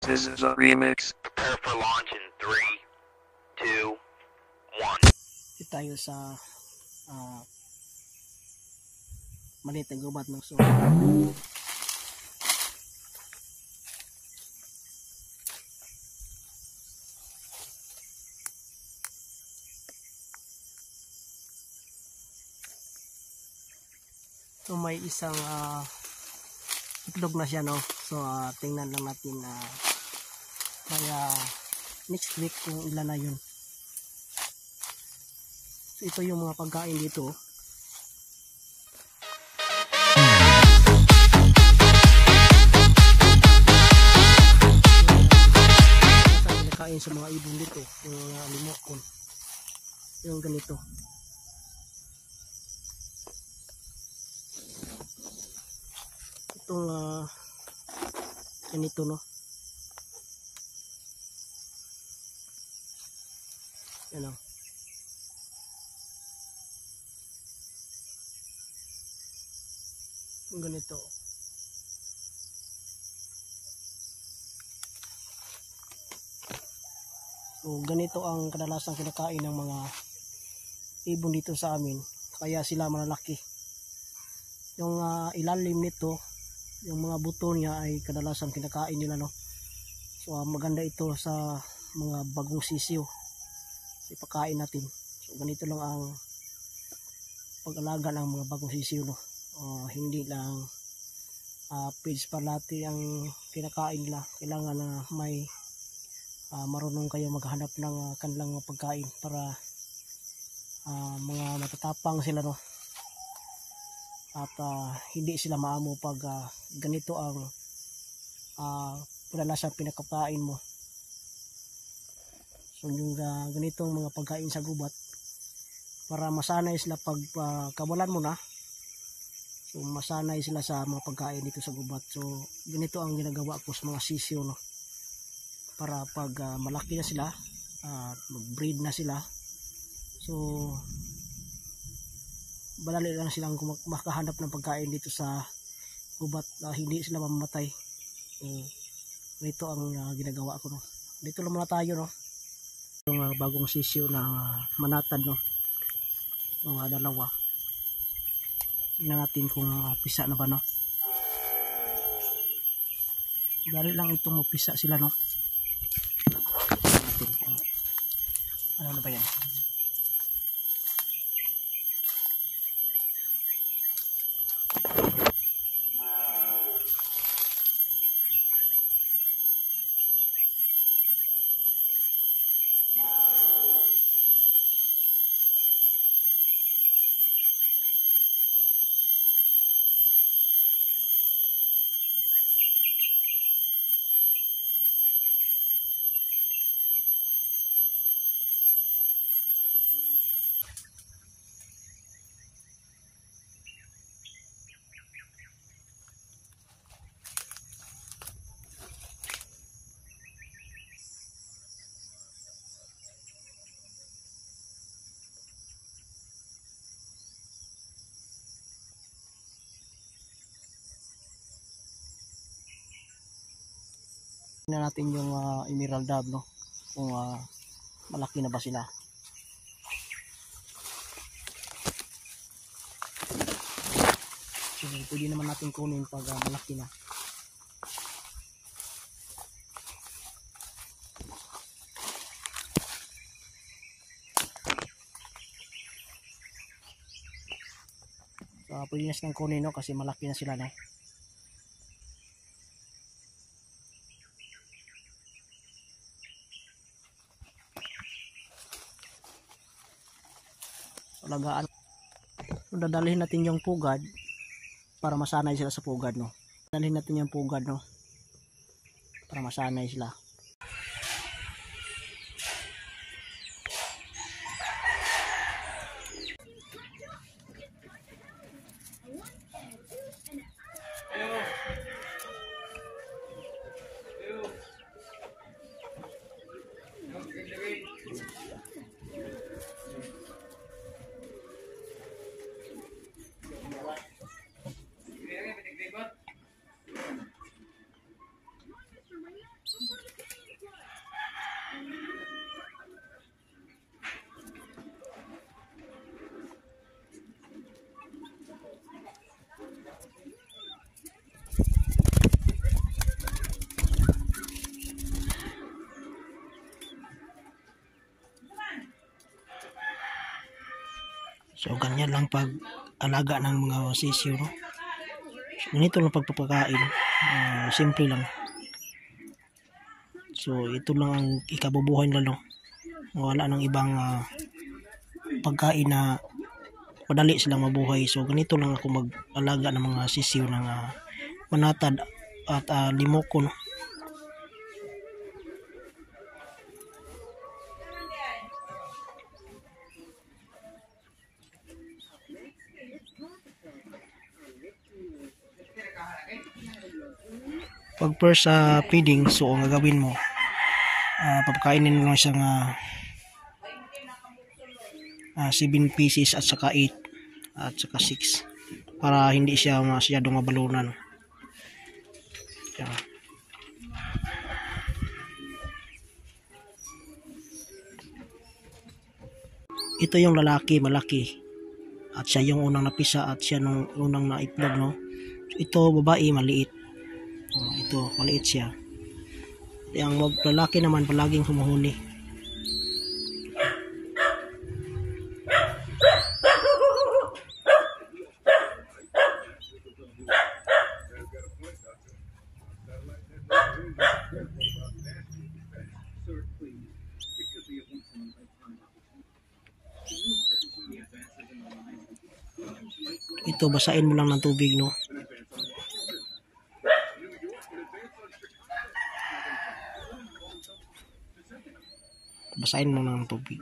This is a remix. Prepare for launch in 3, 2, 1. Dito tayo sa maliit na gubat ng so may isang itlog na siya, no? So tingnan lang natin kaya next week kung ilan na yun. So ito yung mga pagkain dito. Kinakain sa mga ibon dito, yung limokon, yung ganito. Itong ganito, no? Yan, yung ganito. So ganito ang kadalasang kinakain ng mga ibon dito sa amin, kaya sila malalaki. Yung ilalim nito, yung mga buto niya ay kadalasang kinakain nila, no? So maganda ito sa mga bagong sisiyo, ipakain natin. So ganito lang ang pag-alaga ng mga bagong sisiyo, no? Hindi lang feeds palati ang kinakain nila. Kailangan na may marunong kayo maghanap ng kanilang pagkain para mga matatapang sila, no? At hindi sila maamo pag ganito ang padalasang pinakapain mo. So yung ganitong mga pagkain sa gubat, para masanay sila pag kawalan mo na, so masanay sila sa mga pagkain dito sa gubat. So ganito ang ginagawa ko sa mga sisiyo, no? Para pag malaki na sila, mag-breed na sila, so madali lang silang makahanap ng pagkain dito sa gubat, hindi sila mamamatay. So ito ang ginagawa ko, no? Dito lang muna tayo, no? Yung bagong sisiyo na manatad, no? Mga dalawa. Tingnan natin kung pisa na ba, no? Dali lang itong mapisa sila, no? Tingnan natin kung ano na ba yan. Tingnan natin yung emerald dove, no? Kung malaki na ba sila. So pwede naman natin kunin pag malaki na. So pwede na silang kunin, no? Kasi malaki na sila, no? Alagaan. Dadalhin natin yung pugad para masanay sila sa pugad, no? Dadalhin natin yung pugad, no? Para masanay sila. So ganyan lang pag alaga ng mga sisiyo, no? So, ganito lang pagpapakain, simple lang. So ito lang ang ikabubuhay nila, no? Wala nang ibang pagkain na madali silang mabuhay. So ganito lang ako mag-alaga ng mga sisiyo ng manatad at limoko, no? Pag first feeding, so ang gagawin mo, papakainin mo lang siyang 7 pieces at saka 8 at saka 6 para hindi siya masyadong mabalunan. Yan. Ito yung lalaki, malaki, at siya yung unang napisa at siya nung unang naitlog, no? Ito babae, maliit. Ito maliit siya. Yung lalaki naman palaging humuhuni. Ito basain mo lang ng tubig, no? Basahin mo lang ng tubig.